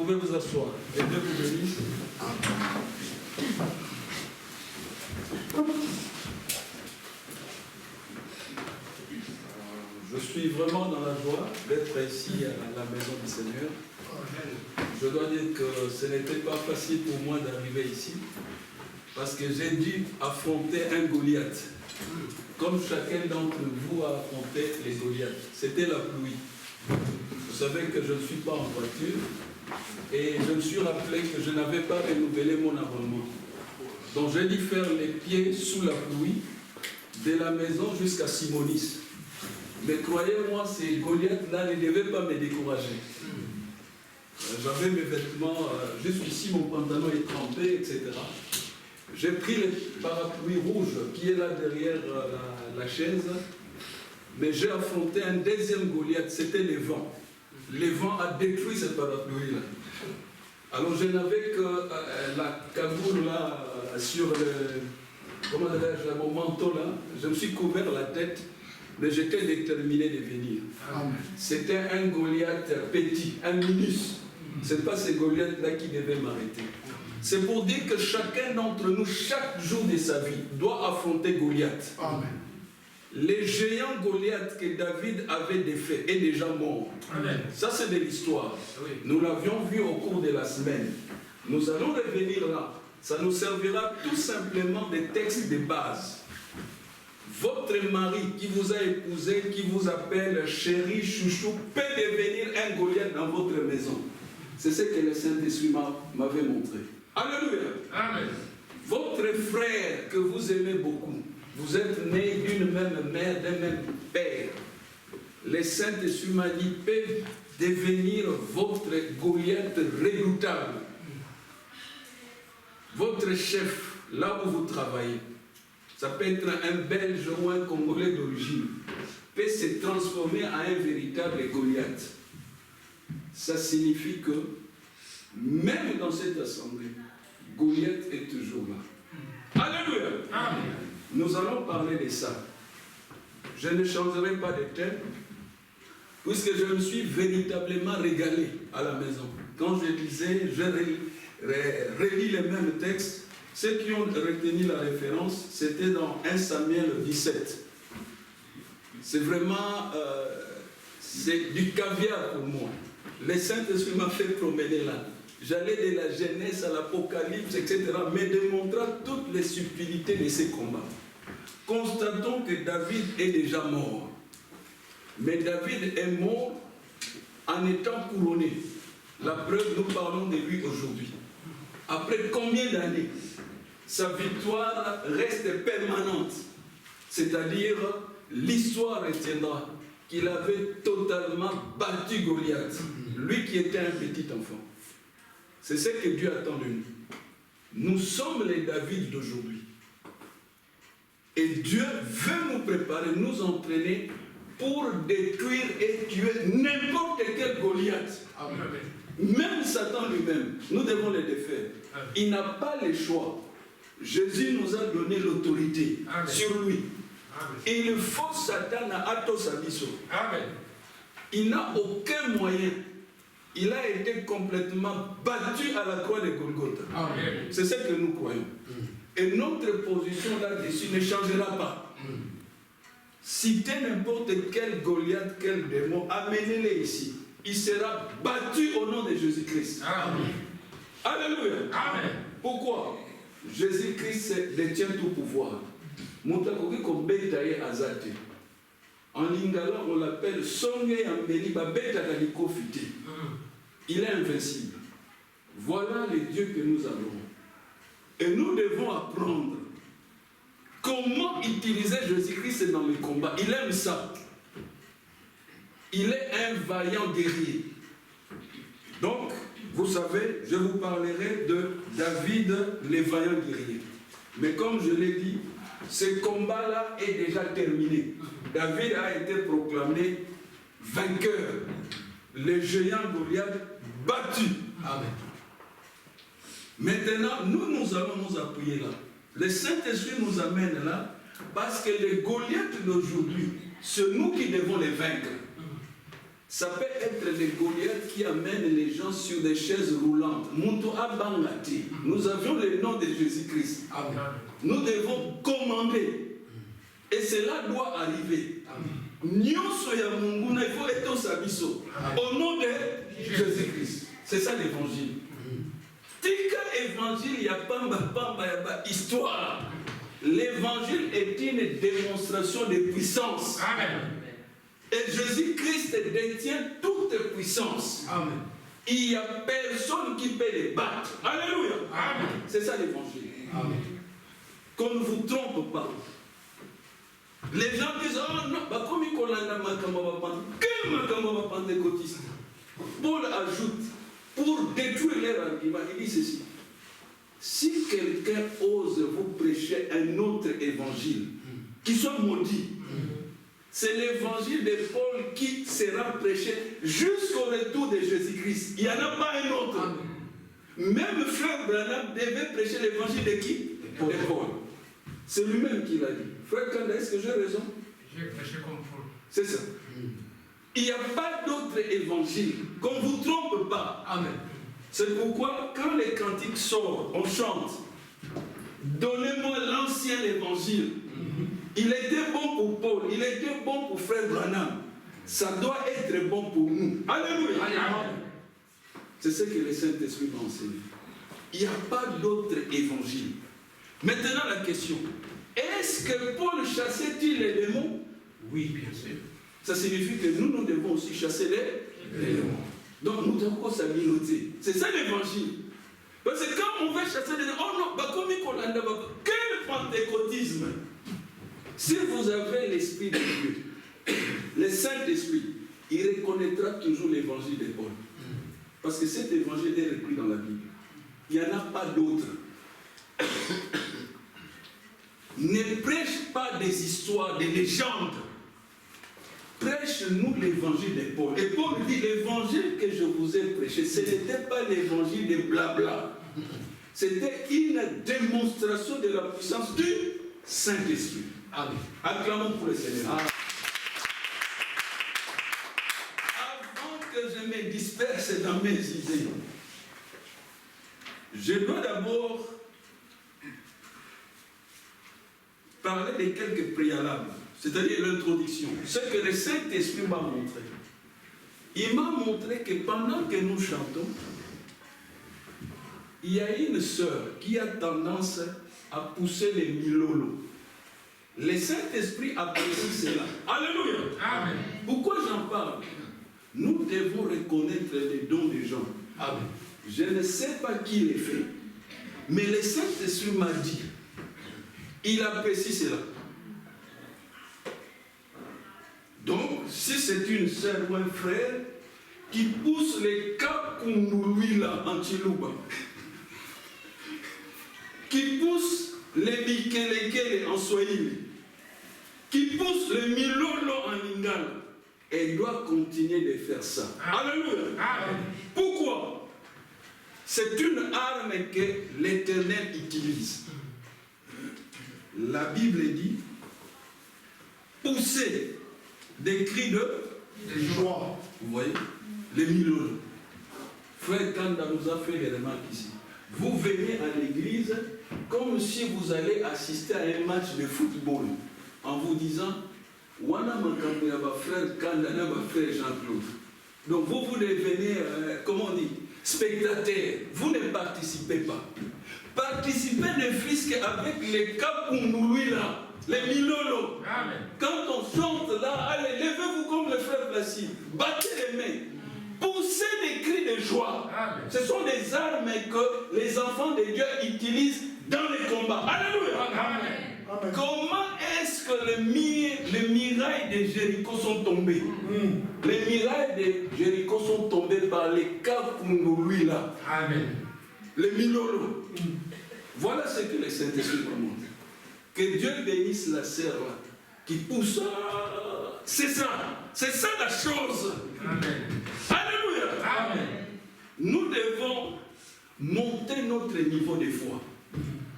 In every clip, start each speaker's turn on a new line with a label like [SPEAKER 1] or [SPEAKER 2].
[SPEAKER 1] pouvez vous asseoir. Et Dieu vous bénisse. Je suis vraiment dans la joie d'être ici à la maison du Seigneur. Je dois dire que ce n'était pas facile pour moi d'arriver ici parce que j'ai dû affronter un Goliath. Comme chacun d'entre vous a affronté les Goliaths. C'était la pluie. Vous savez que je ne suis pas en voiture et je me suis rappelé que je n'avais pas renouvelé mon abonnement. Donc j'ai dû faire les pieds sous la pluie de la maison jusqu'à Simonis. Mais croyez-moi, ces Goliaths-là ne devaient pas me décourager. J'avais mes vêtements, jusqu'ici mon pantalon est trempé, etc. J'ai pris le parapluie rouge qui est là derrière la chaise, mais j'ai affronté un deuxième Goliath, c'était le vent. Le vent a détruit ce parapluie-là. Alors je n'avais que la cagoule là, sur mon manteau là, je me suis couvert la tête, mais j'étais déterminé de venir. C'était un Goliath petit, un minus. Ce n'est pas ces Goliaths-là qui devaient m'arrêter. C'est pour dire que chacun d'entre nous, chaque jour de sa vie, doit affronter Goliath. Amen. Les géants Goliath que David avait défaits est déjà mort. Amen. Ça, c'est de l'histoire. Oui. Nous l'avions vu au cours de la semaine. Nous allons revenir là. Ça nous servira tout simplement des textes de base. Votre mari qui vous a épousé, qui vous appelle chéri, chouchou, peut devenir un Goliath dans votre maison. C'est ce que le Saint-Esprit m'avait montré. Alléluia. Amen. Votre frère que vous aimez beaucoup, vous êtes né d'une même mère, d'un même père. Le Saint-Esprit m'a dit, peut devenir votre Goliath redoutable. Votre chef, là où vous travaillez, ça peut être un Belge ou un Congolais d'origine, peut se transformer en un véritable Goliath. Ça signifie que, même dans cette assemblée, Goliath est toujours là. Alléluia. Amen. Nous allons parler de ça. Je ne changerai pas de thème, puisque je me suis véritablement régalé à la maison. Quand je lisais, je relis les mêmes textes. Ceux qui ont retenu la référence, c'était dans 1 Samuel 17. C'est vraiment c'est du caviar pour moi. Le Saint-Esprit m'a fait promener là. J'allais de la Genèse à l'Apocalypse, etc., mais démontrant toutes les subtilités de ces combats. Constatons que David est déjà mort. Mais David est mort en étant couronné. La preuve, nous parlons de lui aujourd'hui. Après combien d'années sa victoire reste permanente. C'est-à-dire, l'histoire retiendra qu'il avait totalement battu Goliath. Lui qui était un petit enfant. C'est ce que Dieu attend de nous. Nous sommes les David d'aujourd'hui. Et Dieu veut nous préparer, nous entraîner pour détruire et tuer n'importe quel Goliath. Amen. Même Satan lui-même, nous devons le défaire. Il n'a pas le choix. Jésus nous a donné l'autorité sur lui. Amen. Et le faux Satan a hâte sa mission. Il n'a aucun moyen. Il a été complètement battu à la croix de Golgotha. C'est ce que nous croyons. Et notre position là-dessus ne changera pas. Citez n'importe quel Goliath, quel démon, amenez-les ici. Il sera battu au nom de Jésus-Christ. Alléluia. Amen. Pourquoi? Jésus-Christ détient tout pouvoir. En lingala, on l'appelle Songe Ambeli Babeta Galiko Fite. Il est invincible. Voilà le Dieu que nous avons. Et nous devons apprendre comment utiliser Jésus-Christ dans le combat. Il aime ça. Il est un vaillant guerrier. Donc, vous savez, je vous parlerai de David, le vaillant guerrier. Mais comme je l'ai dit, ce combat-là est déjà terminé. David a été proclamé vainqueur. Le géant Goliath battu. Amen. Maintenant, nous allons nous appuyer là. Le Saint-Esprit nous amène là parce que les Goliaths d'aujourd'hui, c'est nous qui devons les vaincre. Ça peut être les Goliaths qui amènent les gens sur des chaises roulantes. Nous avions le nom de Jésus-Christ. Nous devons commander. Et cela doit arriver. Il faut être au nom de Jésus-Christ. C'est ça l'évangile. Tika évangile, il n'y a pas histoire. L'évangile est une démonstration de puissance. Amen. Et Jésus-Christ détient toute puissance. Amen. Il n'y a personne qui peut les battre. Alléluia. Amen. C'est ça l'évangile. Amen. Qu'on ne vous trompe pas. Les gens disent, oh non, comme il pentecôtiste. Paul ajoute, pour détruire leur argument, il dit ceci. Si quelqu'un ose vous prêcher un autre évangile, qui soit maudit, c'est l'évangile de Paul qui sera prêché jusqu'au retour de Jésus-Christ. Il n'y en a pas un autre. Amen. Même frère Branham devait prêcher l'évangile de qui? De Paul. C'est lui-même qui l'a dit. Frère Kanda, est-ce que j'ai raison? J'ai prêché comme Paul. C'est ça. Il n'y a pas d'autre évangile. Qu'on ne vous trompe pas. Amen. C'est pourquoi, quand les cantiques sortent, on chante. Donnez-moi l'ancien évangile. Il était bon pour Paul, il était bon pour frère Branham. Ça doit être bon pour nous. Alléluia. C'est ce que le Saint-Esprit m'a enseigné. Il n'y a pas d'autre évangile. Maintenant la question. Est-ce que Paul chassait-il les démons? Oui, bien sûr. Ça signifie que nous devons aussi chasser les démons. Donc nous devons s'aminoter. C'est ça l'évangile. Parce que quand on veut chasser les démons, oh non, quel pentecôtisme! Si vous avez l'Esprit de Dieu, le Saint-Esprit, il reconnaîtra toujours l'évangile de Paul. Parce que cet évangile est repris dans la Bible. Il n'y en a pas d'autre. Ne prêche pas des histoires, des légendes. Prêche-nous l'évangile de Paul. Et Paul dit, l'évangile que je vous ai prêché, ce n'était pas l'évangile de blabla. C'était une démonstration de la puissance du Saint-Esprit. Amen. Acclamons pour le Seigneur. Amen. Avant que je me disperse dans mes idées, je dois d'abord parler de quelques préalables, c'est-à-dire l'introduction. Ce que le Saint-Esprit m'a montré. Il m'a montré que pendant que nous chantons, il y a une sœur qui a tendance à pousser les milolos. Le Saint-Esprit apprécie cela. Alléluia. Amen. Pourquoi j'en parle? Nous devons reconnaître les dons des gens. Amen. Je ne sais pas qui les fait, mais le Saint-Esprit m'a dit, il apprécie cela. Donc, si c'est une sœur ou un frère qui pousse les Kakunduluila en Chiluba, qui pousse les Bikelekele en Swahili, qui pousse le Milolo en Lingala, elle doit continuer de faire ça. Alléluia. Amen. Pourquoi? C'est une arme que l'Éternel utilise. La Bible dit, pousser des cris de joie. Vous voyez? Les Milolo. Frère Kanda nous a fait les remarques ici. Vous venez à l'église comme si vous allez assister à un match de football en vous disant Wana Makambo Yaba frère Kanda Naba frère Jean-Claude. Donc vous devenez, comment on dit, spectateur. Vous ne participez pas. Participez ne fût-ce qu'avec les Kapundului là, les Milolo. Amen. Quand on chante là, allez, levez-vous comme le frère Placide. Battez les mains. Poussez des cris de joie. Amen. Ce sont des armes que les enfants de Dieu utilisent dans les combats. Alléluia. Amen. Comment est-ce que les murailles de Jéricho sont tombées? Les murailles de Jéricho sont tombées par les Kapundului là. Amen. Les Milolo. Voilà ce que le Saint-Esprit nous montre. Que Dieu bénisse la sœur là, qui pousse. C'est ça la chose. Amen. Alléluia. Amen. Nous devons monter notre niveau de foi.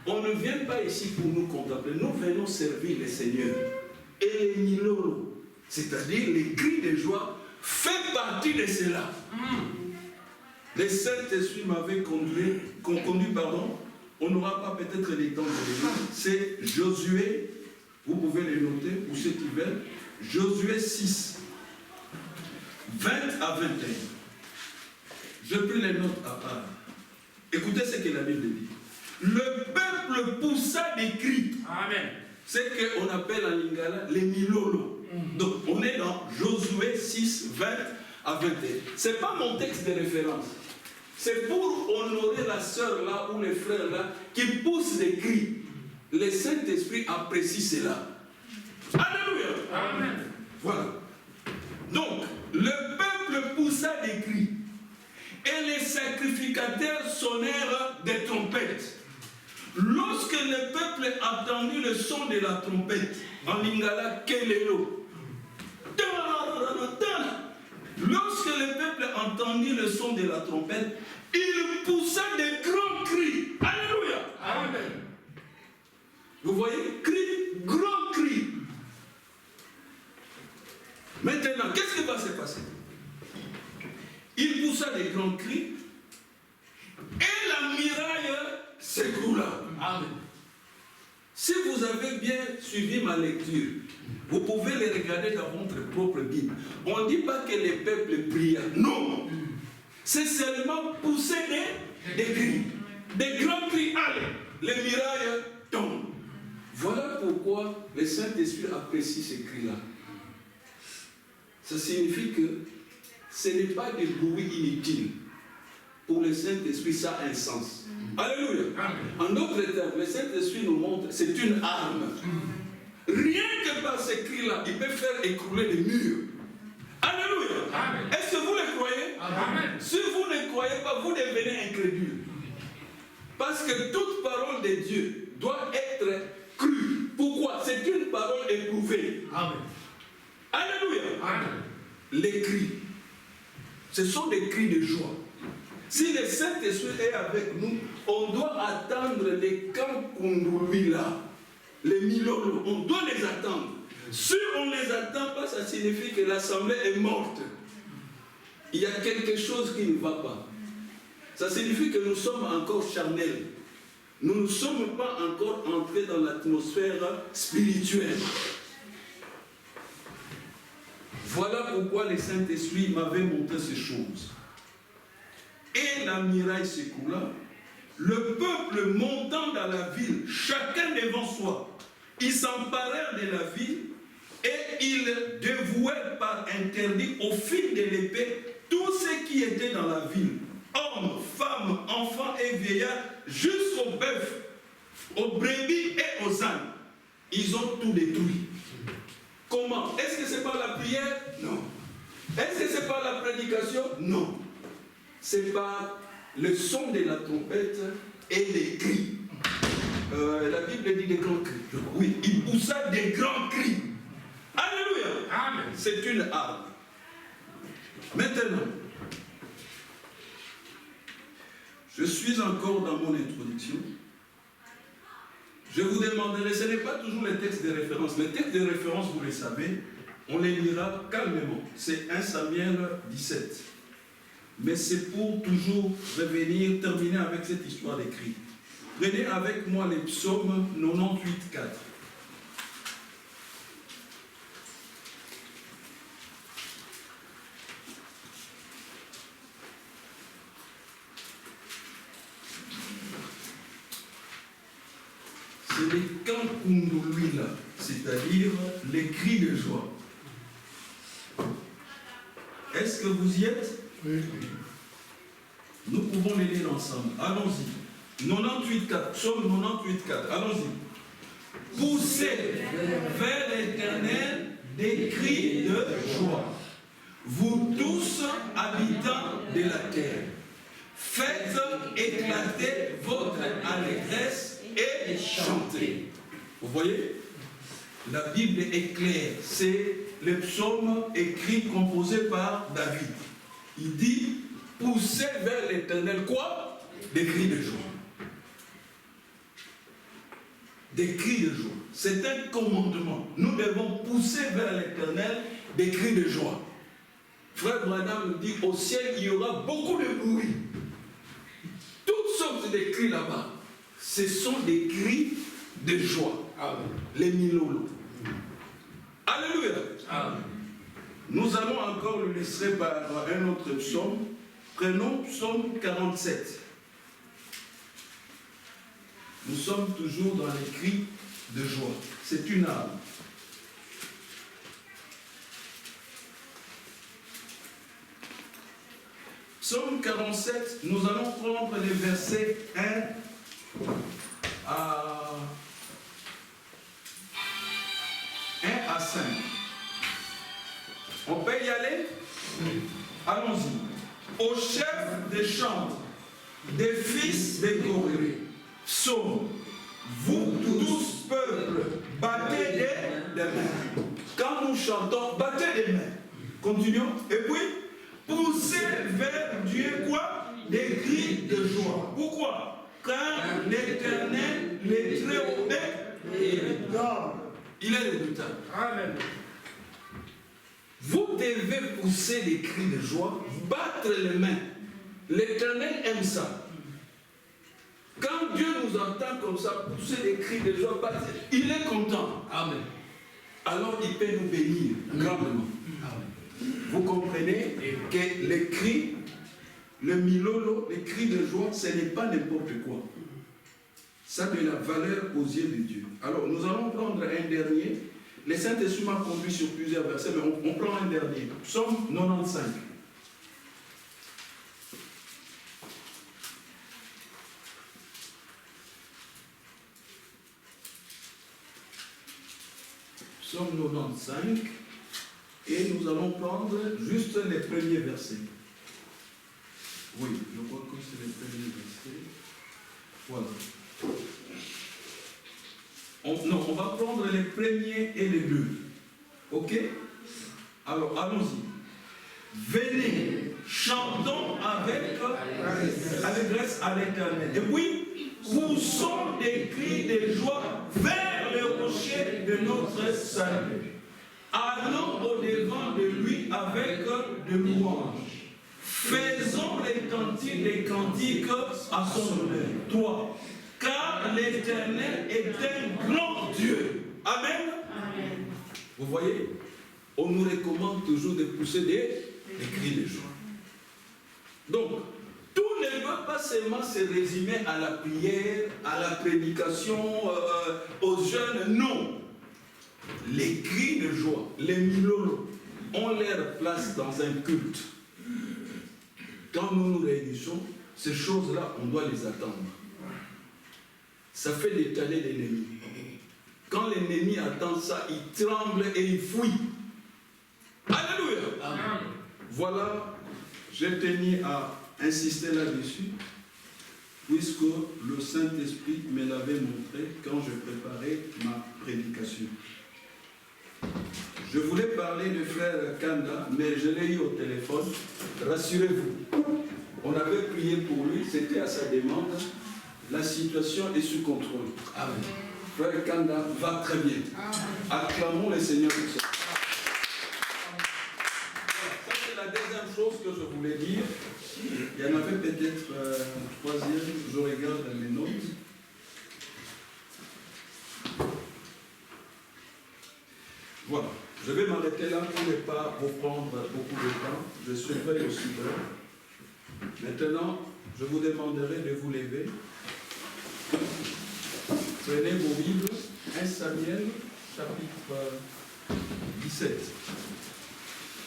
[SPEAKER 1] On ne vient pas ici pour nous contempler. Nous venons servir le Seigneur. Et les milolo, c'est-à-dire les cris de joie, fait partie de cela. Le Saint-Esprit m'avait conduit, on n'aura pas peut-être les temps de le lire. C'est Josué, vous pouvez les noter, ou ceux qui veulent. Josué 6, 20 à 21. Je pris les notes à part. Écoutez ce que la Bible dit. Le peuple poussa des cris. Amen. C'est ce qu'on appelle en lingala les milolo. Donc on est dans Josué 6, 20 à 21. Ce n'est pas mon texte de référence. C'est pour honorer la sœur là ou les frères là qui poussent des cris. Le Saint-Esprit apprécie cela. Alléluia. Amen. Voilà. Donc, le peuple poussa des cris. Et les sacrificateurs sonnèrent des trompettes. Lorsque le peuple entendit le son de la trompette, en lingala, kelelo. Lorsque le peuple entendit le son de la trompette, il poussa des grands cris. Alléluia. Amen. Vous voyez, cris, grands cris. Maintenant, qu'est-ce qui va se passer? Il poussa des grands cris et la muraille s'écroula. Amen. Si vous avez bien suivi ma lecture, vous pouvez les regarder dans votre propre Bible. On ne dit pas que les peuples priaient. Non. C'est seulement pousser des cris. Des grands cris. Allez, les murailles tombent. Voilà pourquoi le Saint-Esprit apprécie ces cris-là. Ça signifie que ce n'est pas des bruits inutiles. Pour le Saint-Esprit, ça a un sens. Alléluia. En d'autres termes, le Saint-Esprit nous montre que c'est une arme. Rien que par ces cris-là, il peut faire écrouler les murs. Alléluia. Est-ce que vous le croyez? Amen. Si vous ne croyez pas, vous devenez incrédule. Parce que toute parole de Dieu doit être crue. Pourquoi? C'est une parole éprouvée. Amen. Alléluia. Amen. Les cris, ce sont des cris de joie. Si le Saint-Esprit est avec nous, on doit attendre les Kankundouis là, les Milolo, on doit les attendre. Si on ne les attend pas, ça signifie que l'assemblée est morte. Il y a quelque chose qui ne va pas. Ça signifie que nous sommes encore charnels. Nous ne sommes pas encore entrés dans l'atmosphère spirituelle. Voilà pourquoi le Saint-Esprit m'avait montré ces choses. Et la muraille s'écoula. Le peuple montant dans la ville, chacun devant soi, ils s'emparèrent de la ville et ils dévouèrent par interdit au fil de l'épée tous ceux qui étaient dans la ville, hommes, femmes, enfants et vieillards, jusqu'aux bœufs, aux brebis et aux ânes. Ils ont tout détruit. Comment? Est-ce que c'est par la prière? Non. Est-ce que c'est par la prédication? Non. C'est par le son de la trompette et des cris. La Bible dit des grands cris. Oui, il poussa des grands cris. Alléluia. Amen. C'est une arme. Maintenant, je suis encore dans mon introduction. Je vous demanderai, ce n'est pas toujours les textes de référence. Les textes de référence, vous les savez, on les lira calmement. C'est 1 Samuel 17. Mais c'est pour toujours revenir, terminer avec cette histoire des cris. Prenez avec moi les psaumes 98, 4. C'est les Kankundouis là, c'est-à-dire les cris de joie. Est-ce que vous y êtes? Oui. Nous pouvons les lire ensemble. Allons-y. 98.4. Psaume 98.4. Allons-y. Poussez vers l'Éternel des cris de joie. Vous tous, habitants de la terre, faites éclater votre allégresse et chantez. Vous voyez? La Bible est claire. C'est le psaume écrit, composé par David. Il dit, poussez vers l'Éternel, quoi? Des cris de joie. Des cris de joie. C'est un commandement. Nous devons pousser vers l'Éternel des cris de joie. Frère Branham dit, au ciel, il y aura beaucoup de bruit. Toutes sortes de cris là-bas. Ce sont des cris de joie. Amen. Les milolos. Alléluia. Amen. Nous allons encore l'illustrer par un autre psaume. Prenons psaume 47. Nous sommes toujours dans les cris de joie. C'est une âme. Psaume 47, nous allons prendre les versets 1 à 5. On peut y aller? Allons-y. Au chef des chantres, des fils des Corée, psaume, vous tous peuples, battez des mains. Quand nous chantons, battez des mains. Continuons. Et puis, poussez vers Dieu quoi? Des cris de joie. Pourquoi? Car l'Éternel, les très haut il est redoutable. Amen. Vous devez pousser des cris de joie, battre les mains. L'Éternel aime ça. Quand Dieu nous entend comme ça, pousser des cris de joie, battre, il est content. Amen. Alors il peut nous bénir grandement. Amen. Vous comprenez que les cris, le milolo, les cris de joie, ce n'est pas n'importe quoi. Ça a de la valeur aux yeux de Dieu. Alors nous allons prendre un dernier. Les Saint-Esprit m'a conduit sur plusieurs versets, mais on prend un dernier. Psaume 95. Psaume 95. Et nous allons prendre juste les premiers versets. Oui, je crois que c'est les premiers versets. Voilà. On va prendre les premiers et les deux. Ok? Alors, allons-y. Venez, chantons avec allégresse à l'Éternel. Et puis, poussons des cris de joie vers le rocher de notre salut. Allons au-devant de lui avec de louanges. Faisons des cantiques à son honneur. Toi, car l'Éternel est un grand Dieu. Amen. Amen. Vous voyez, on nous recommande toujours de pousser des cris de joie. Donc, tout ne veut pas seulement se résumer à la prière, à la prédication, aux jeunes. Non. Les cris de joie, les milolos, ont leur place dans un culte. Quand nous nous réunissons, ces choses-là, on doit les attendre. Ça fait l'étaler l'ennemi. Quand l'ennemi attend ça, il tremble et il fuit. Alléluia. Amen. Voilà, j'ai tenu à insister là-dessus, puisque le Saint-Esprit me l'avait montré quand je préparais ma prédication. Je voulais parler de frère Kanda, mais je l'ai eu au téléphone. Rassurez-vous, on avait prié pour lui, c'était à sa demande. La situation est sous contrôle. Amen. Frère Kanda va très bien. Acclamons le Seigneur pour ça. Ça, c'est la deuxième chose que je voulais dire. Il y en avait peut-être troisième, je regarde dans mes notes. Voilà. Je vais m'arrêter là pour ne pas vous prendre beaucoup de temps. Je suivrai aussi là. Maintenant, je vous demanderai de vous lever. Prenez vos Bibles, 1 Samuel, chapitre 17.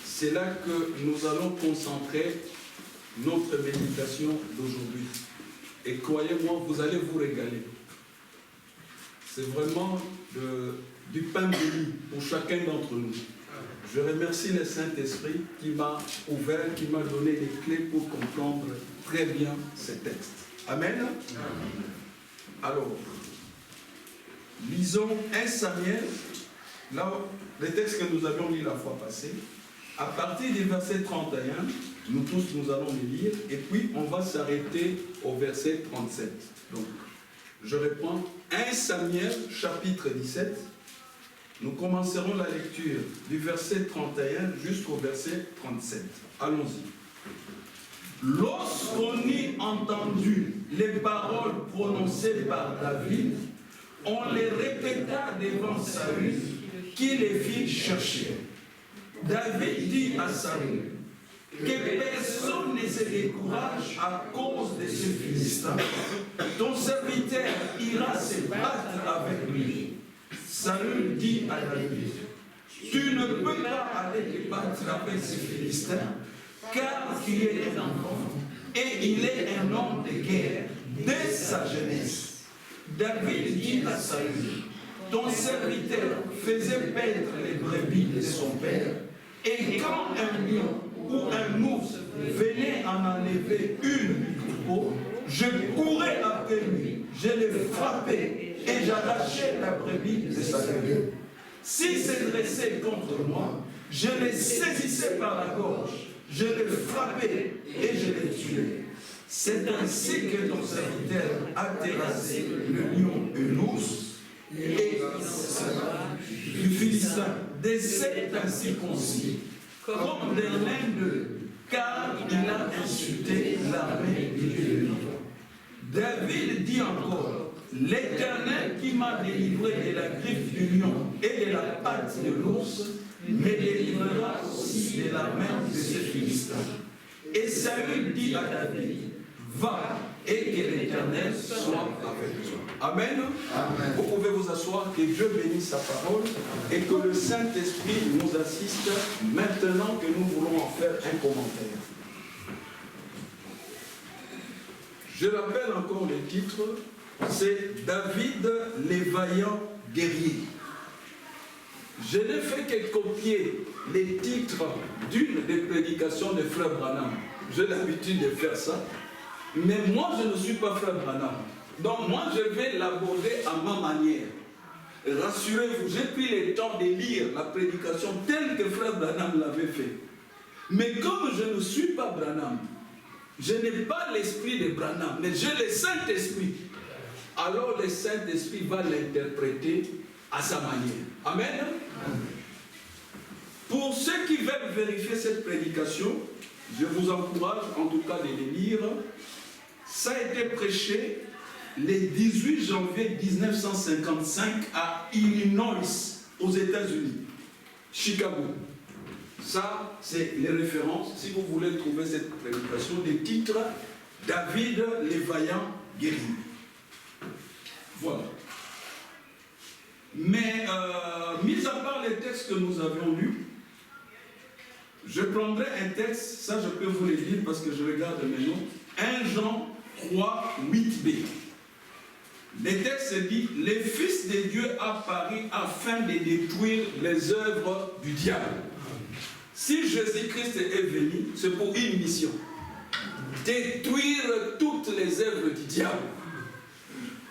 [SPEAKER 1] C'est là que nous allons concentrer notre méditation d'aujourd'hui. Et croyez-moi, vous allez vous régaler. C'est vraiment du pain béni pour chacun d'entre nous. Je remercie le Saint-Esprit qui m'a ouvert, qui m'a donné les clés pour comprendre très bien ces textes. Amen. Amen. Alors, lisons 1 Samuel, là, le texte que nous avions lu la fois passée. À partir du verset 31, nous tous nous allons le lire, et puis on va s'arrêter au verset 37. Donc, je reprends 1 Samuel, chapitre 17, Nous commencerons la lecture du verset 31 jusqu'au verset 37. Allons-y. Lorsqu'on eut entendu les paroles prononcées par David, on les répéta devant Saül, qui les fit chercher. David dit à Saül que personne ne se décourage à cause de ce Philistin. Ton serviteur ira se battre avec lui. Saül dit à David, tu ne peux pas aller te battre avec ce Philistin, car tu es un enfant et il est un homme de guerre dès sa jeunesse. David dit à Saül, ton serviteur faisait paître les brebis de son père, et quand un lion ou un ours venait en enlever une du troupeau, je courais après lui, je le frappais et j'arrachais la brebis de sa gueule. S'il se dressait contre moi, je le saisissais par la gorge, je le frappais et je le tuais. C'est ainsi que ton serviteur a terrassé le lion et l'ours et du Philistin, des sept incirconcis, comme de l'un d'eux, car il a insulté l'armée du Dieu vivant. David dit encore, l'Éternel qui m'a délivré de la griffe du lion et de la patte de l'ours, me délivrera aussi de la main de ce Philistin. Et Saül dit à David, va et que l'Éternel soit avec toi. Amen. Amen. Vous pouvez vous asseoir, que Dieu bénisse sa parole et que le Saint-Esprit nous assiste maintenant que nous voulons en faire un commentaire. Je rappelle encore le titre, c'est David les vaillants guerriers. Je n'ai fait que copier les titres d'une des prédications de Frère Branham. J'ai l'habitude de faire ça. Mais moi, je ne suis pas Frère Branham. Donc moi, je vais l'aborder à ma manière. Rassurez-vous, j'ai pris le temps de lire la prédication telle que Frère Branham l'avait fait. Mais comme je ne suis pas Branham, je n'ai pas l'esprit de Branham, mais j'ai le Saint-Esprit. Alors le Saint-Esprit va l'interpréter à sa manière. Amen. Pour ceux qui veulent vérifier cette prédication, je vous encourage en tout cas de les lire. Ça a été prêché le 18 janvier 1955 à Illinois, aux États-Unis, Chicago. Ça, c'est les références. Si vous voulez trouver cette prédication, des titres, David les vaillants guerriers. Voilà. Mais, mis à part les textes que nous avions lus, je prendrai un texte, ça je peux vous le dire parce que je regarde mes notes, 1 Jean 3, 8b. Le texte dit, le Fils de Dieu apparut afin de détruire les œuvres du diable. Si Jésus-Christ est venu, c'est pour une mission. Détruire toutes les œuvres du diable.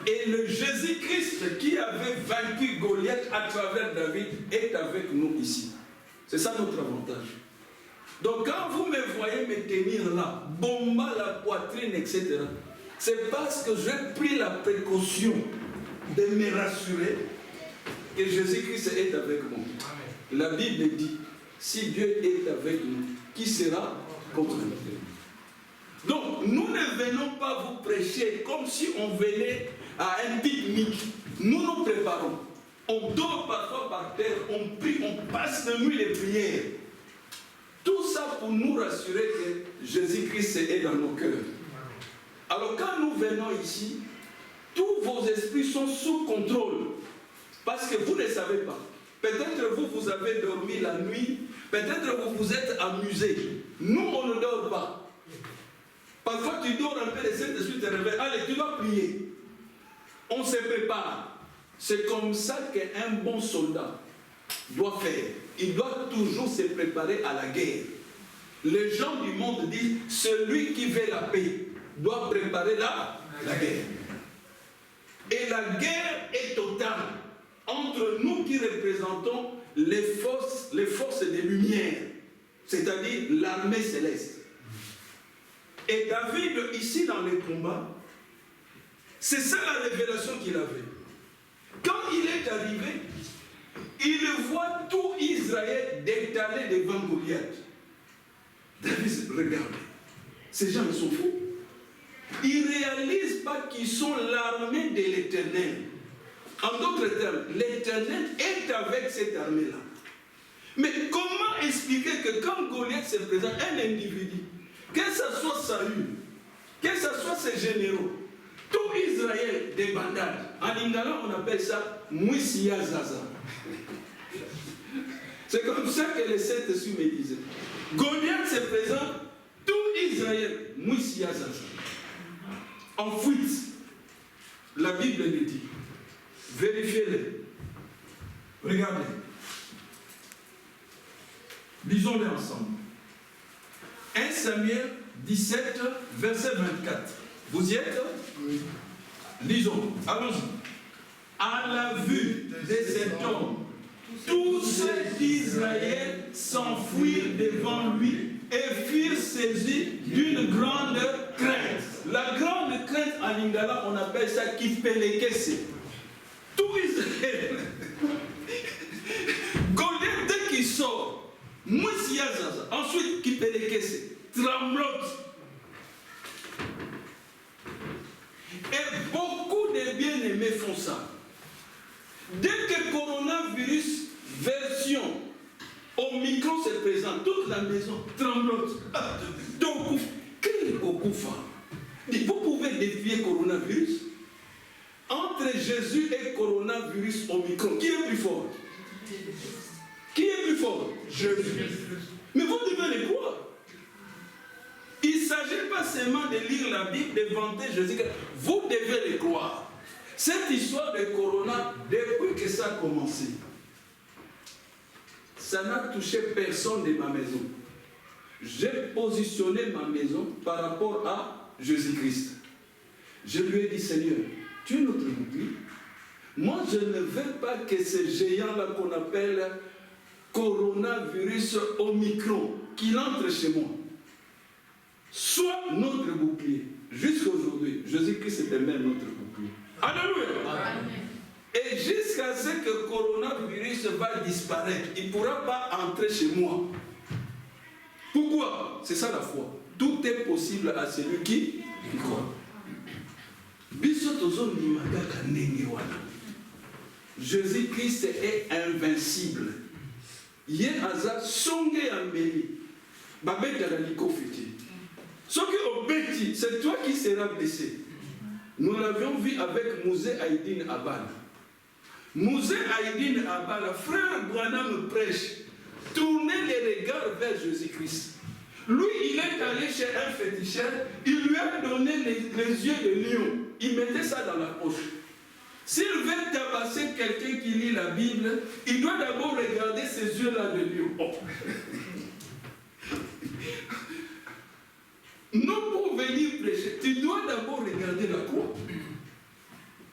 [SPEAKER 1] Et le Jésus-Christ qui avait vaincu Goliath à travers David est avec nous ici. C'est ça notre avantage. Donc quand vous me voyez me tenir là, bomba la poitrine, etc., c'est parce que j'ai pris la précaution de me rassurer que Jésus-Christ est avec moi. La Bible dit, si Dieu est avec nous, qui sera contre nous? Donc nous ne venons pas vous prêcher comme si on venait à un pique-nique. Nous nous préparons. On dort parfois par terre, on prie, on passe de nuit les prières. Tout ça pour nous rassurer que Jésus-Christ est dans nos cœurs. Alors quand nous venons ici, tous vos esprits sont sous contrôle. Parce que vous ne savez pas. Peut-être vous avez dormi la nuit, peut-être vous vous êtes amusé. Nous, on ne dort pas. Parfois tu dors un peu, le Saint-Esprit te réveille. Allez, tu vas prier. On se prépare. C'est comme ça qu'un bon soldat doit faire. Il doit toujours se préparer à la guerre. Les gens du monde disent, celui qui veut la paix doit préparer la guerre. Et la guerre est totale entre nous qui représentons les forces des lumières, c'est-à-dire l'armée céleste. Et David, ici dans les combats, c'est ça la révélation qu'il avait. Quand il est arrivé, il voit tout Israël détalé devant Goliath. David, regardez, ces gens, ils sont fous. Ils ne réalisent pas qu'ils sont l'armée de l'Éternel. En d'autres termes, l'Éternel est avec cette armée-là. Mais comment expliquer que quand Goliath se présente, un individu, que ce soit Saül, que ce soit ses généraux, tout Israël des bandades, en lingala on appelle ça Mouissia Zaza. C'est comme ça que les Saint-Esprit me disaient. Goliath se présente, tout Israël, Mouissia Zaza. En fuite. La Bible le dit. Vérifiez-le. Regardez. Lisons-les ensemble. 1 Samuel 17, verset 24. Vous y êtes? Oui. Lisons. Allons-y. À la vue de cet homme, tous ceux d'Israël s'enfuirent devant lui et furent saisis d'une grande crainte. La grande crainte en lingala, on appelle ça kipelekese. Tout Israël. Goliath, dès qu'il sort, Moussiazaza, ensuite kipelekese, tremblote. Et beaucoup de bien-aimés font ça. Dès que le coronavirus version Omicron se présente, toute la maison tremblote. Donc, vous pouvez défier le coronavirus. Entre Jésus et coronavirus Omicron, qui est plus fort? Qui est plus fort? Jésus. Mais vous devez le croire. Il ne s'agit pas seulement de lire la Bible, de vanter Jésus. Vous devez le croire. Cette histoire de corona, depuis que ça a commencé, ça n'a touché personne de ma maison. J'ai positionné ma maison par rapport à Jésus-Christ. Je lui ai dit, Seigneur, tu es notre bouclier. Moi, je ne veux pas que ce géant-là qu'on appelle coronavirus Omicron, qu'il entre chez moi, soit notre bouclier. Jusqu'à aujourd'hui, Jésus-Christ était même notre bouclier. Alléluia. Amen. Et jusqu'à ce que le coronavirus va disparaître, il ne pourra pas entrer chez moi. Pourquoi? C'est ça la foi. Tout est possible à celui qui croit. Jésus-Christ est invincible. Hier, Aza, songe ameli. Babet Dalaliko fiti. Ce qui est petit, c'est toi qui seras blessé. Nous l'avions vu avec Mouzé Haïdine Abal. Mouzé Haïdine Abal, frère Branham prêche, tournez les regards vers Jésus-Christ. Lui, il est allé chez un féticheur, il lui a donné les yeux de lion. Il mettait ça dans la poche. S'il veut tabasser quelqu'un qui lit la Bible, il doit d'abord regarder ces yeux-là de lion. Oh. Non, pour venir prêcher, tu dois d'abord regarder la croix.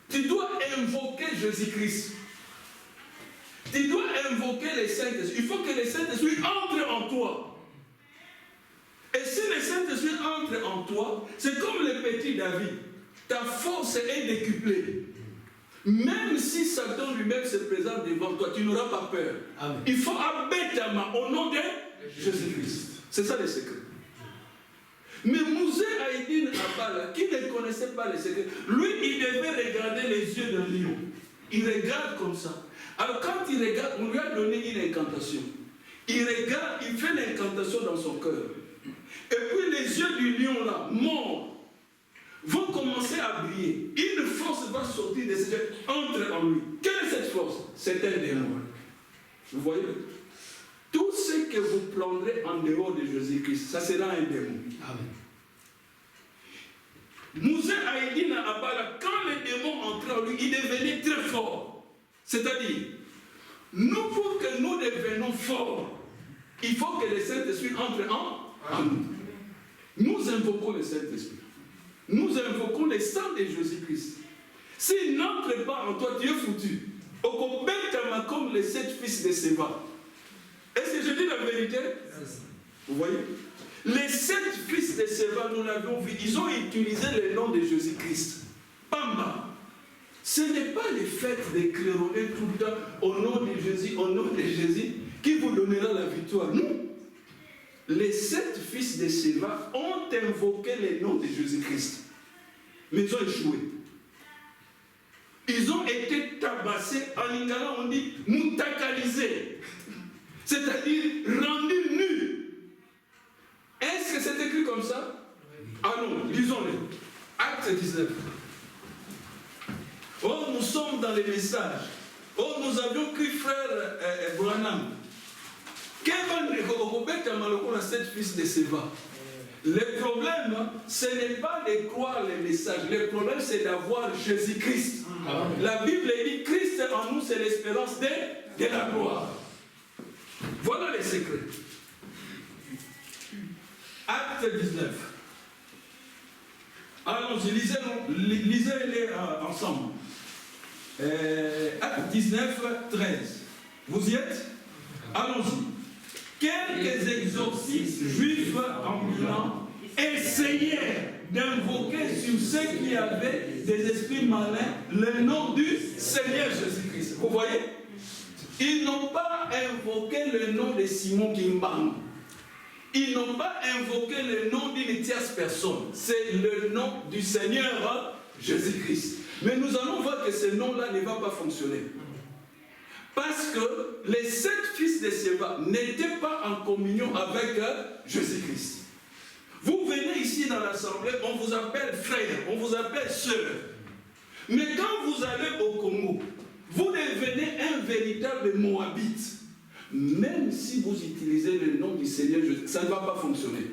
[SPEAKER 1] Tu dois invoquer Jésus-Christ. Tu dois invoquer les Saint-Esprit. Il faut que les Saint-Esprit entrent en toi. Et si les Saint-Esprit entrent en toi, c'est comme le petit David. Ta force est décuplée. Même si Satan lui-même se présente devant toi, tu n'auras pas peur. Amen. Il faut abattre ta main au nom de Jésus-Christ. C'est ça le secret. Mais Mouzé Haïdine Abala, qui ne connaissait pas les secrets, lui, il devait regarder les yeux d'un lion. Il regarde comme ça. Alors quand il regarde, on lui a donné une incantation. Il regarde, il fait l'incantation dans son cœur. Et puis les yeux du lion là, morts, vont commencer à briller. Une force va sortir de ses yeux, entre en lui. Quelle est cette force? C'est un démon. Vous voyez? Tout ce que vous prendrez en dehors de Jésus-Christ, ça sera un démon. Amen. Mouzé Haïdine Abala, quand le démon entrait en lui, il devenait très fort. C'est-à-dire, nous, pour que nous devenions forts, il faut que le Saint-Esprit entre en nous. Nous invoquons le Saint-Esprit. Nous invoquons le sang de Jésus-Christ. S'il n'entre pas en toi, tu es foutu. Comme les 7 fils de Séba. Est-ce que je dis la vérité? Vous voyez? Les 7 fils de Séba, nous l'avons vu, ils ont utilisé le nom de Jésus-Christ. Pamba. Ce n'est pas pas le fait de claironner tout le temps au nom de Jésus, qui vous donnera la victoire. Non. Les 7 fils de Séva ont invoqué le nom de Jésus-Christ. Mais ils ont échoué. Ils ont été tabassés, en lingala on dit moutakalisés, c'est-à-dire rendus nus. Est-ce que c'est écrit comme ça? Allons, lisons-le. Acte 19. Oh, nous sommes dans les messages. Oh, nous avions cru frère Branham. Sept fils de Séva. Le problème, ce n'est pas de croire les messages. Le problème, c'est d'avoir Jésus-Christ. La Bible dit Christ en nous, c'est l'espérance de la gloire. Voilà les secrets. Acte 19. Allons-y, lisez-les ensemble. Acte 19, 13. Vous y êtes? Allons-y. Quelques exorcistes juifs ambulants essayèrent d'invoquer sur ceux qui avaient des esprits malins le nom du Seigneur Jésus-Christ. Vous voyez? Ils n'ont pas invoqué le nom de Simon Kimbangu. Ils n'ont pas invoqué le nom d'une tierce personne. C'est le nom du Seigneur Jésus-Christ. Mais nous allons voir que ce nom-là ne va pas fonctionner. Parce que les 7 fils de Séva n'étaient pas en communion avec Jésus-Christ. Vous venez ici dans l'assemblée, on vous appelle frère, on vous appelle sœur. Mais quand vous allez au Congo, vous devenez un véritable Moabite. Même si vous utilisez le nom du Seigneur, ça ne va pas fonctionner.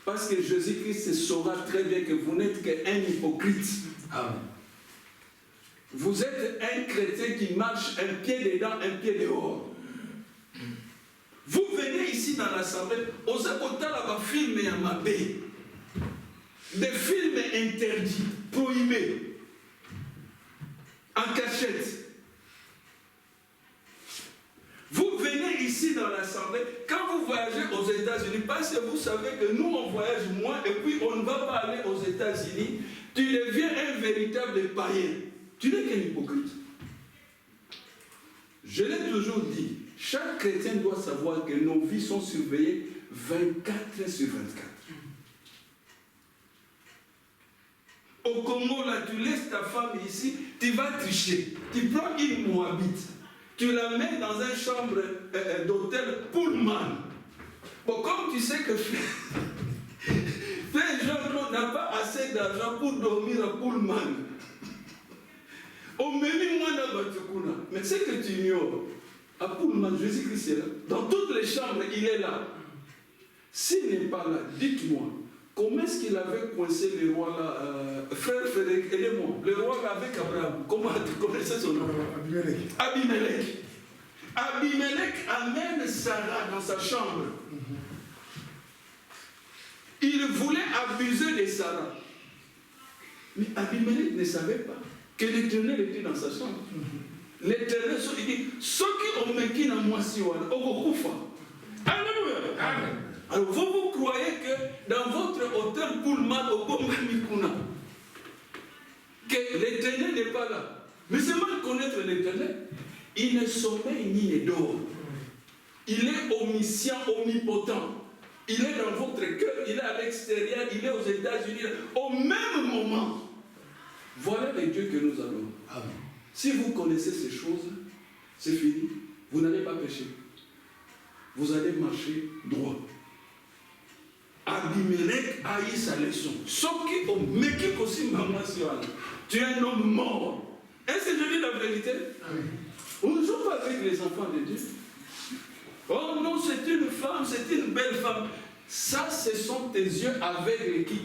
[SPEAKER 1] Parce que Jésus-Christ saura très bien que vous n'êtes qu'un hypocrite. Amen. Vous êtes un chrétien qui marche un pied dedans, un pied dehors. Vous venez ici dans l'assemblée, aux écoutez là-bas, films et amabé. Des films interdits, prohibés, en cachette. Vous venez ici dans l'assemblée, quand vous voyagez aux États-Unis, parce que vous savez que nous on voyage moins et puis on ne va pas aller aux États-Unis, tu deviens un véritable païen. Tu n'es qu'un hypocrite. Je l'ai toujours dit, chaque chrétien doit savoir que nos vies sont surveillées 24 sur 24. Au Congo, là, tu laisses ta femme ici, tu vas tricher. Tu prends une Moabite, tu la mets dans une chambre d'hôtel Pullman. Bon, comme tu sais que ces gens n'ont pas assez d'argent pour dormir à Pullman. Mais c'est que tu ignores. À Pullman, Jésus-Christ est là. Dans toutes les chambres, il est là. S'il n'est pas là, dites-moi, comment est-ce qu'il avait coincé le roi là, frère Frédéric, aidez-moi. Le roi là avec Abraham, comment tu connaissais son nom? Abimelech. Abimelech amène Sarah dans sa chambre. Il voulait abuser de Sarah. Mais Abimelech ne savait pas que l'Éternel était dans sa chambre. L'Éternel il dit, ceux qui ont méqué dans moi si on Alléluia. Amen. Alors vous croyez que dans votre hôtel Pullman au Bomba-Mikuna, que l'Éternel n'est pas là. Mais c'est mal connaître l'Éternel. Il ne sommeille ni ne dort. Il est omniscient, omnipotent. Il est dans votre cœur, il est à l'extérieur, il est aux États-Unis. Au même moment, voilà les dieux que nous avons. Amen. Si vous connaissez ces choses, c'est fini. Vous n'allez pas pécher. Vous allez marcher droit. Abimelech a eu sa leçon. Sauf qui ont méqué aussi maman. Tu es un homme mort. Est-ce que je dis la vérité? Amen. On ne joue pas avec les enfants de Dieu. Oh non, c'est une femme, c'est une belle femme. Ça, ce sont tes yeux aveugles qui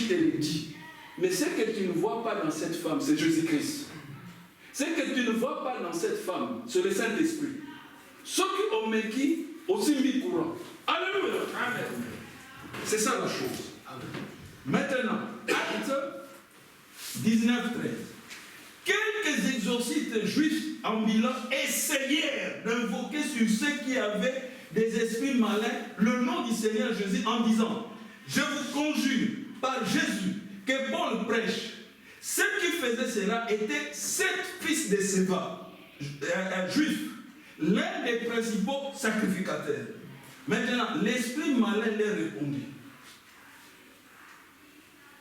[SPEAKER 1] te le dit. Mais ce que tu ne vois pas dans cette femme, c'est Jésus-Christ. Ce que tu ne vois pas dans cette femme, c'est le Saint-Esprit. Ceux qui ont méquis, aussi mis courant. Alléluia. Amen. C'est ça la chose. Amen. Maintenant, acte 19, 13. Quelques exorcistes juifs ambulants essayèrent d'invoquer sur ceux qui avaient des esprits malins le nom du Seigneur Jésus en disant, je vous conjure par Jésus que Paul prêche, ceux qui
[SPEAKER 2] faisait cela étaient 7 fils de Séba, juifs, l'un des principaux sacrificateurs. Maintenant, l'esprit malin leur répondit.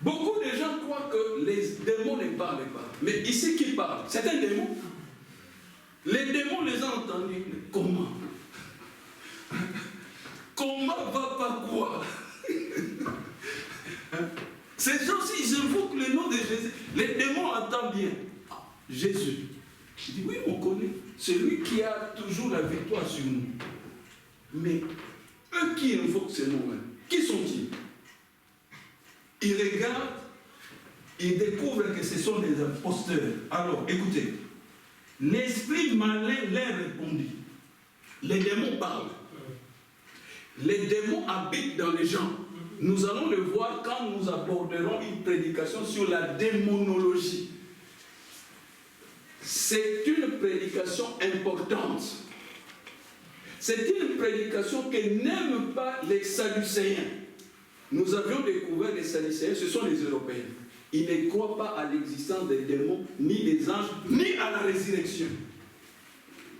[SPEAKER 2] Beaucoup de gens croient que les démons ne parlent pas. Mais ici, qui parle? C'est un démon. Les démons les ont entendus. Comment? Comment va pas quoi? Ces gens-ci, ils invoquent le nom de Jésus. Les démons entendent bien. Ah, Jésus. Il dit, oui, on connaît. Celui qui a toujours la victoire sur nous. Mais eux qui invoquent ce nom-là, qui sont-ils? Ils regardent, ils découvrent que ce sont des imposteurs. Alors, écoutez. L'esprit malin leur répondit. Les démons parlent. Les démons habitent dans les gens. Nous allons le voir quand nous aborderons une prédication sur la démonologie. C'est une prédication importante. C'est une prédication que n'aiment pas les Sadducéens. Nous avions découvert les Sadducéens, ce sont les Européens. Ils ne croient pas à l'existence des démons, ni des anges, ni à la résurrection.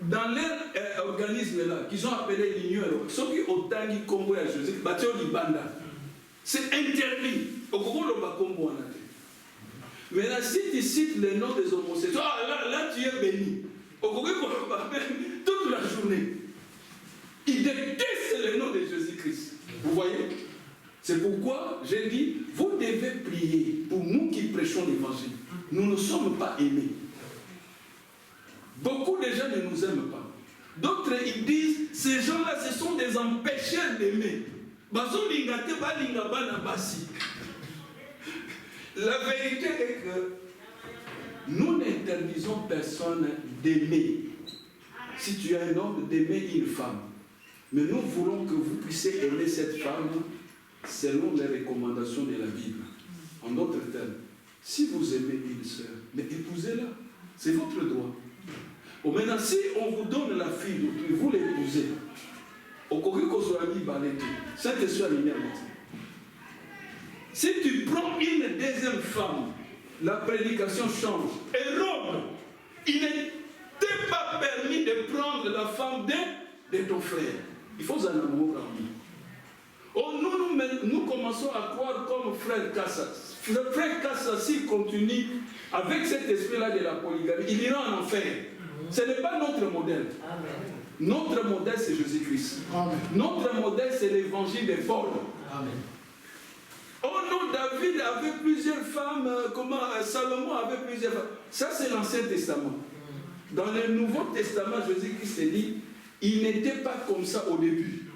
[SPEAKER 2] Dans leur organisme là, qu'ils ont appelé l'Union européenne, ceux qui ont tangi Congo à Jésus, c'est interdit. Maintenant, si tu cites le nom des homosexuels, là tu es béni. Toute la journée. Ils détestent le nom de Jésus-Christ. Vous voyez? C'est pourquoi j'ai dit, vous devez prier pour nous qui prêchons l'évangile. Nous ne sommes pas aimés. Beaucoup de gens ne nous aiment pas. D'autres, ils disent, ces gens-là, ce sont des empêcheurs d'aimer. La vérité est que nous n'interdisons personne d'aimer. Si tu es un homme, d'aimer une femme. Mais nous voulons que vous puissiez aimer cette femme selon les recommandations de la Bible. En d'autres termes, si vous aimez une sœur, mais épousez-la. C'est votre droit. Ou maintenant, si on vous donne la fille d'autrui, vous l'épousez. Si tu prends une deuxième femme, la prédication change. Et Rome, il n'était pas permis de prendre la femme de ton frère. Il faut un amour en lui. Oh, nous commençons à croire comme frère Kassas. Frère Kassas, s'il continue avec cet esprit-là de la polygamie, il ira en enfer. Ce n'est pas notre modèle. Amen. Notre modèle, c'est Jésus-Christ. Notre modèle, c'est l'évangile de Paul. Amen. Oh non, David avait plusieurs femmes, Salomon avait plusieurs femmes. Ça, c'est l'Ancien Testament. Dans le Nouveau Testament, Jésus-Christ dit, il n'était pas comme ça au début.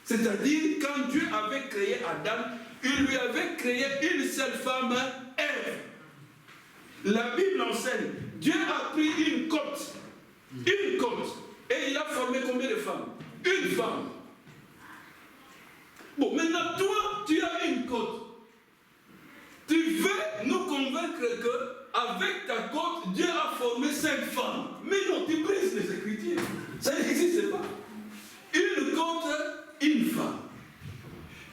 [SPEAKER 2] C'est-à-dire, quand Dieu avait créé Adam, il lui avait créé une seule femme, Ève. La Bible enseigne, Dieu a pris une côte, et il a formé combien de femmes? Une femme. Bon, maintenant, toi, tu as une côte. Tu veux nous convaincre que avec ta côte, Dieu a formé 5 femmes. Mais non, tu brises les Écritures. Ça n'existe pas. Une côte, une femme.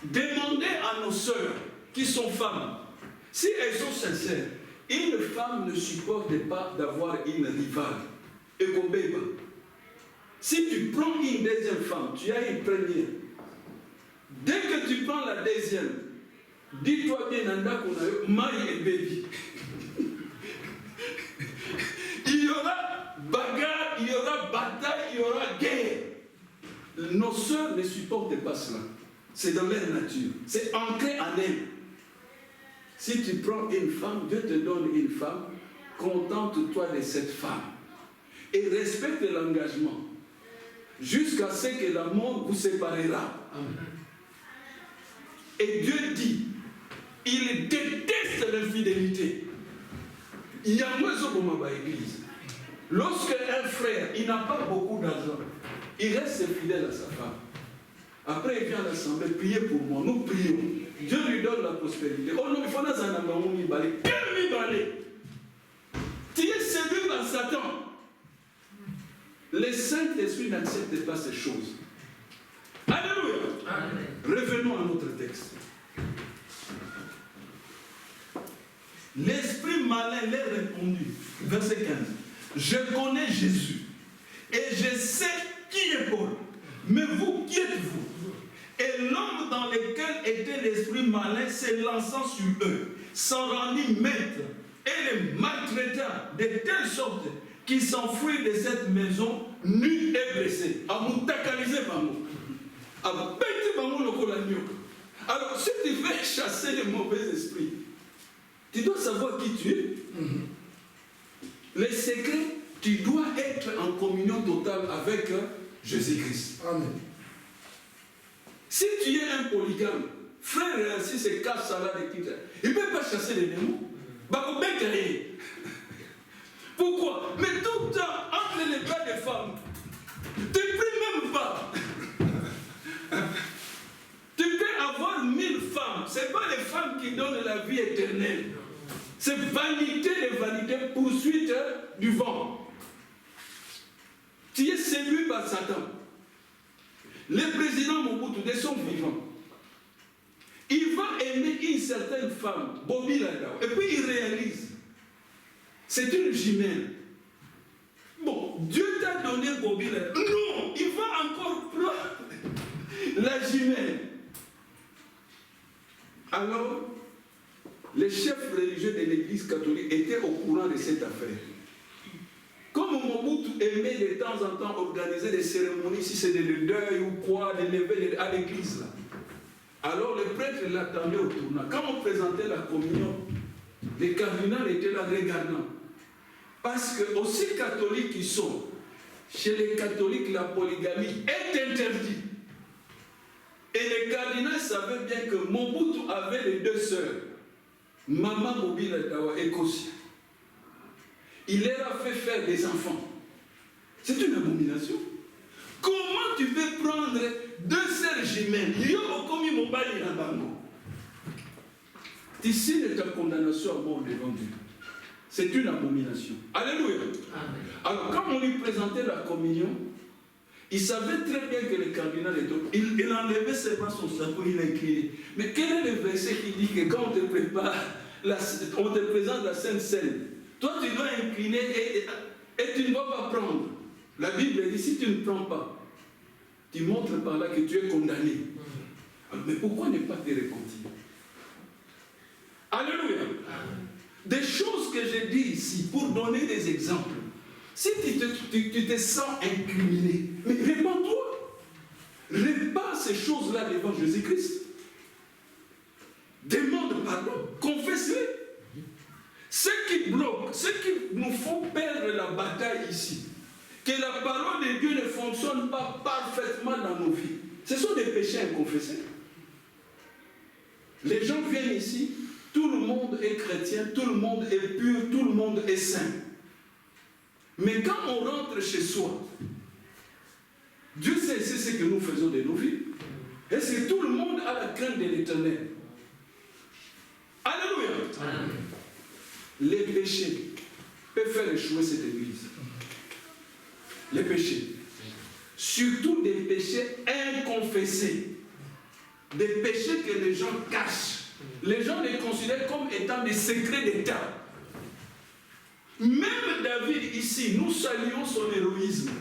[SPEAKER 2] Demandez à nos sœurs qui sont femmes, si elles sont sincères, une femme ne supporte pas d'avoir une rivale. Et Kobeba. Si tu prends une deuxième femme, tu as une première. Dès que tu prends la deuxième, dis-toi bien, Nanda, qu'on a eu Maï et Baby. Il y aura bagarre, il y aura bataille, il y aura guerre. Nos sœurs ne supportent pas cela. C'est dans leur nature. C'est ancré en elles. Si tu prends une femme, Dieu te donne une femme, contente-toi de cette femme. Et respecte l'engagement. Jusqu'à ce que la mort vous séparera. Et Dieu dit, il déteste l'infidélité. Il y a moins de l'église. Lorsque un frère, il n'a pas beaucoup d'argent, il reste fidèle à sa femme. Après, il vient à l'assemblée, priez pour moi. Nous prions. Dieu lui donne la prospérité. Oh non, il faut un amour, il balai. Quel balai? Tu es séduit dans Satan. Les Saint-Esprit n'acceptent pas ces choses. Alléluia. Amen. Revenons à notre texte. L'esprit malin leur répondit, verset 15, je connais Jésus et je sais qui est Paul, mais vous, qui êtes-vous? Et l'homme dans lequel était l'esprit malin s'élançant sur eux, s'en rendit maître et les maltraita de telle sorte qu'ils s'enfuirent de cette maison nus et blessés. Alors, si tu veux chasser les mauvais esprits, tu dois savoir qui tu es. Les secrets, tu dois être en communion totale avec Jésus-Christ.
[SPEAKER 3] Amen.
[SPEAKER 2] Si tu es un polygame, frère, si c'est casse salade et tout ça, il ne peut pas chasser les démons. Pourquoi? Mais tout le temps, entre les bras des femmes, tu ne pries même pas. Tu peux avoir 1000 femmes. Ce n'est pas les femmes qui donnent la vie éternelle. C'est vanité de vanité, poursuite du vent. Tu es séduit par Satan. Le président Mobutu, de son vivant, il va aimer une certaine femme, Bobby Ladao, et puis il réalise, c'est une jumelle. Bon, Dieu t'a donné Bobby Ladao. Non, il va encore prendre la jumelle. Alors, les chefs religieux de l'église catholique étaient au courant de cette affaire. Comme Mobutu aimait de temps en temps organiser des cérémonies, si c'est de deuil ou quoi, de lever à l'église là. Alors le prêtre l'attendait au tournant. Quand on présentait la communion, les cardinaux étaient là regardant. Parce que aussi catholiques qu'ils sont, chez les catholiques la polygamie est interdite. Et les cardinaux savaient bien que Mobutu avait les deux sœurs, Maman Mobile Dawa et Kossia. Il leur a fait faire des enfants. C'est une abomination. Comment tu peux prendre deux sœurs jumelles? Ici, ta condamnation à mort devant Dieu. C'est une abomination. Alléluia. Amen. Alors, quand on lui présentait la communion, il savait très bien que le cardinal était. Il enlevait seulement son chapeau, il a écrit. Mais quel est le verset qui dit que quand on te prépare, on te présente la Sainte Seine, toi tu dois incliner et tu ne dois pas prendre. La Bible dit, si tu ne prends pas, tu montres par là que tu es condamné. Alors, mais pourquoi ne pas te repentir? Alléluia. Des choses que j'ai dit ici pour donner des exemples. Si tu te sens incriminé, mais répands-toi. Répare ces choses-là devant Jésus-Christ. Demande pardon. Confesse-les. Ce qui bloque, ce qui nous font perdre la bataille ici, que la parole de Dieu ne fonctionne pas parfaitement dans nos vies, ce sont des péchés inconfessés. Les gens viennent ici, tout le monde est chrétien, tout le monde est pur, tout le monde est saint. Mais quand on rentre chez soi, Dieu sait ce que nous faisons de nos vies. Et c'est tout le monde a la crainte de l'Éternel. Alléluia. Amen. Les péchés peuvent faire échouer cette église. Les péchés. Surtout des péchés inconfessés. Des péchés que les gens cachent. Les gens les considèrent comme étant des secrets d'État. Même David ici, nous saluons son héroïsme.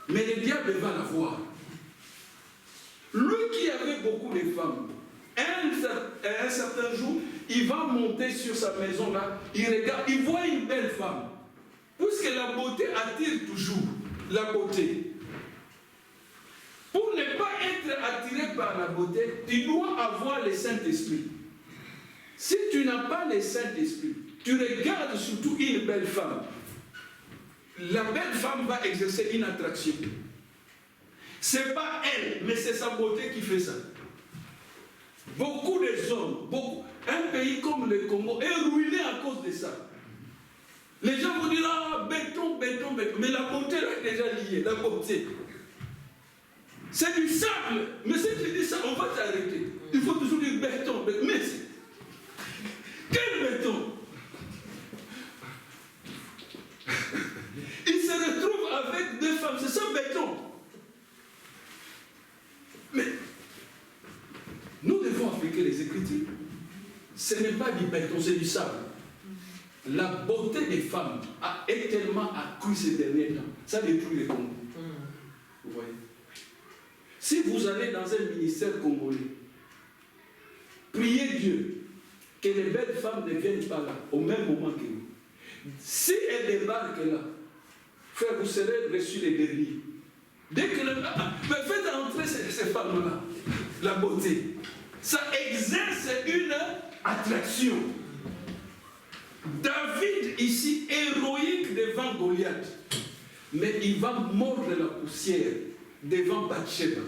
[SPEAKER 2] Mais le diable va la voir. Lui qui avait beaucoup de femmes, un certain jour, il va monter sur sa maison là, il regarde, il voit une belle femme. Puisque la beauté attire toujours, la beauté. Pour ne pas être attiré par la beauté, tu dois avoir le Saint-Esprit. Si tu n'as pas le Saint-Esprit, tu regardes surtout une belle femme. La belle femme va exercer une attraction. Ce n'est pas elle, mais c'est sa beauté qui fait ça. Beaucoup de hommes, un pays comme le Congo est ruiné à cause de ça. Les gens vont dire, ah, béton, béton, béton. Mais la beauté est déjà liée, la beauté. C'est du sable. Mais si tu dis ça, on va t'arrêter. Il faut toujours dire béton, béton. Mais quel béton? Il se retrouve avec deux femmes, c'est ça béton. Mais nous devons appliquer les Écritures. ce n'est pas du béton, c'est du sable. La beauté des femmes est tellement accrue ces derniers temps. Ça détruit les Congos. Vous voyez? Si vous allez dans un ministère congolais, priez Dieu que les belles femmes ne viennent pas là au même moment que vous. Si elles débarquent là, frère, vous serez reçus les derniers. Dès que mais faites entrer ces femmes-là, la beauté. Ça exerce une attraction. David, ici, héroïque devant Goliath, mais il va mordre la poussière devant Bathsheba.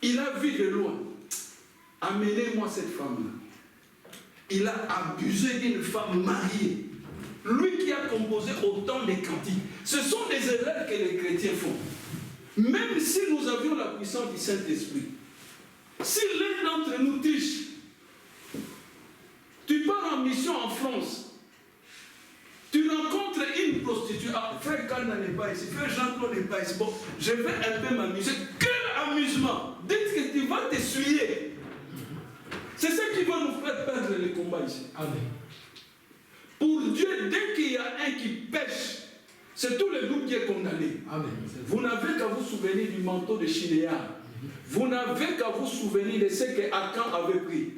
[SPEAKER 2] Il a vu de loin. Amenez-moi cette femme-là. Il a abusé d'une femme mariée. Lui qui a composé autant de cantiques. Ce sont des erreurs que les chrétiens font. Même si nous avions la puissance du Saint-Esprit, si l'un d'entre nous triche, tu pars en mission en France, tu rencontres une prostituée, ah, frère Kana n'est pas ici, frère Jean-Claude n'est pas ici, bon, je vais un peu m'amuser. Quel amusement! Dites que tu vas t'essuyer. C'est ça qui va nous faire perdre les combats ici. Amen. Pour Dieu, dès qu'il y a un qui pêche, c'est tout le groupe qui est condamné. Amen. Vous n'avez qu'à vous souvenir du manteau de Chinéa. Vous n'avez qu'à vous souvenir de ce que Akan avait pris.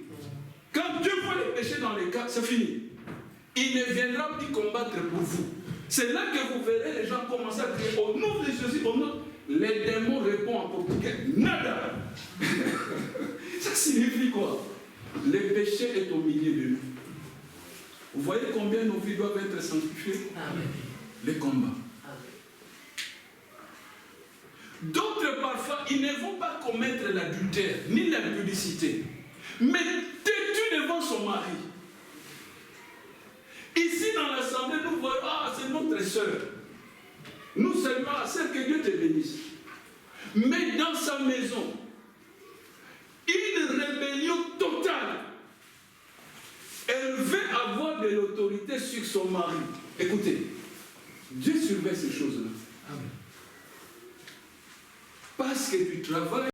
[SPEAKER 2] Quand Dieu voit les péchés dans les cas, c'est fini. Il ne viendra plus combattre pour vous. C'est là que vous verrez les gens commencer à crier au nom de Jésus, au nom. Les démons répondent en portugais. Nada. Ça signifie quoi? Le péché est au milieu de nous. Vous voyez combien nos vies doivent être sanctifiées? Amen. Les combats. D'autres parfois, ils ne vont pas commettre l'adultère, ni l'impudicité, mais têtu devant son mari. Ici dans l'assemblée, nous voyons, ah, c'est notre soeur. Nous seulement, c'est que Dieu te bénisse. Mais dans sa maison, une rébellion totale. Elle veut avoir de l'autorité sur son mari. Écoutez, Dieu surveille ces choses-là. Parce que tu travailles.